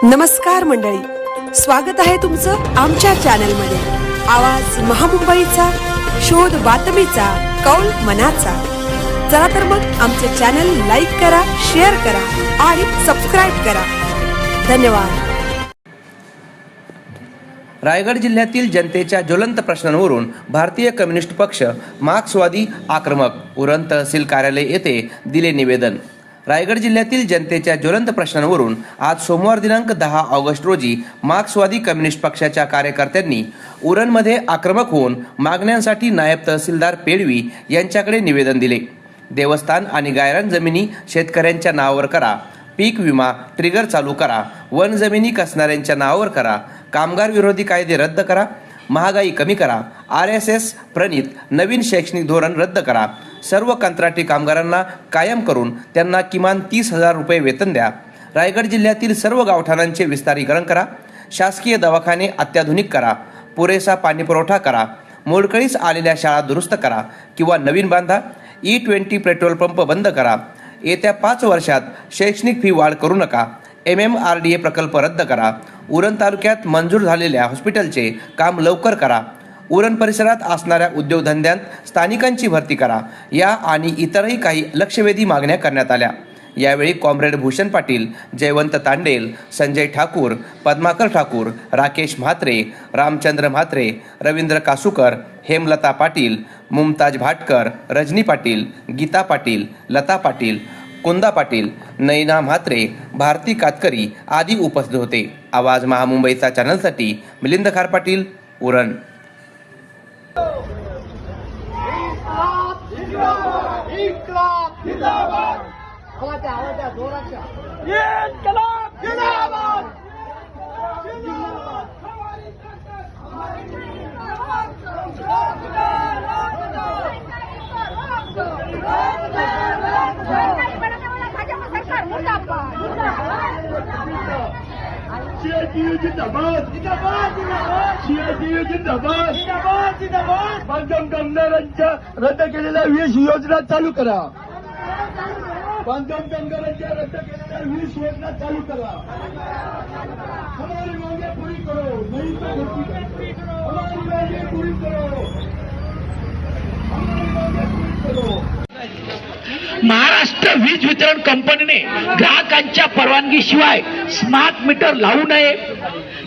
नमस्कार मंडळी, स्वागत आहे तुमचं आमच्या चॅनलमध्ये। आवाज महामुंबईचा, शोध बातमीचा, कौल मनाचा। चला तर मग आमचे चॅनल लाईक करा, शेअर करा आणि सबस्क्राइब करा। धन्यवाद। रायगड जिल्ह्यातील जनतेच्या ज्वलंत प्रश्नांवरून भारतीय कम्युनिस्ट पक्ष मार्क्सवादी आक्रमक उरण तहसील कार्यालय येथे दिले निवेदन। रायगड जिल्ह्यातील जनतेच्या ज्वलंत प्रश्नांवरून आज सोमवार दिनांक 10 ऑगस्ट रोजी मार्क्सवादी कम्युनिस्ट पक्षाच्या कार्यकर्त्यांनी उरणमध्ये आक्रमक होऊन मागण्यांसाठी नायब तहसीलदार पेडवी यांच्याकडे निवेदन दिले। देवस्थान आणि गायरान जमिनी शेतकऱ्यांच्या नावावर करा, पीक विमा ट्रिगर चालू करा, वन जमिनी कसणाऱ्यांच्या नावावर करा, कामगार विरोधी कायदे रद्द करा, महागाई कमी करा, RSS प्रणित नवीन शैक्षणिक धोरण रद्द करा, सर्व कंत्राटी कामगारांना कायम करून त्यांना किमान 30,000 रुपये वेतन द्या, रायगड जिल्ह्यातील सर्व गावठाणांचे विस्तारीकरण करा, शासकीय दवाखाने अत्याधुनिक करा, पुरेसा पाणीपुरवठा करा, मोडकळीस आलेल्या शाळा दुरुस्त करा किंवा नवीन बांधा, E20 पेट्रोल पंप बंद करा, येत्या 5 वर्षात शैक्षणिक फी वाढ करू नका, MMRDA प्रकल्प रद्द करा, उरण तालुक्यात मंजूर झालेल्या हॉस्पिटलचे काम लवकर करा, उरण परिसरात असणाऱ्या उद्योगधंद्यांत स्थानिकांची भरती करा, या आणि इतरही काही लक्षवेधी मागण्या करण्यात आल्या। यावेळी कॉम्रेड भूषण पाटील, जयवंत तांडेल, संजय ठाकूर, पद्माकर ठाकूर, राकेश म्हात्रे, रामचंद्र म्हात्रे, रवींद्र कासूकर, हेमलता पाटील, मुमताज भाटकर, रजनी पाटील, गीता पाटील, लता पाटील, कुंदा पाटील, नैना म्हात्रे, भारती कातकरी आदी उपस्थित होते। आवाज महामुंबईचा चॅनलसाठी मिलिंद खार पाटील, उरण। बांधकाम कामगारांच्या रद्द केलेल्या 20 योजना चालू करा। बांधकाम कामगारांच्या रद्द केलेल्या 20 योजना चालू करा। हमारी मांगे पूरी करो, नहीं तो हमारी मांगे पूरी करो, हमारी मांगे पूरी करो। महाराष्ट्र वीज वितरण कंपनीने ग्राहकांच्या परवानगीशिवाय स्मार्ट मीटर लावू नये,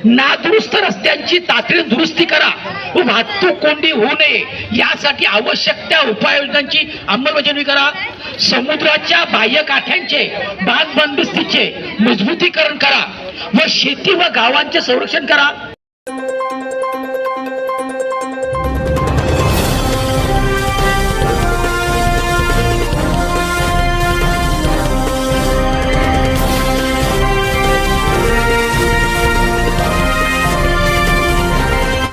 नादुरुस्त रस्त्यांची तातडीने दुरुस्ती करा व वाहतूक कोंडी होऊ नये यासाठी आवश्यक त्या उपाययोजनांची अंमलबजावणी करा। समुद्राच्या बाह्य काठ्यांचे बांधबंदिस्तीचे मजबूतीकरण करा व शेती व गावांचे संरक्षण करा।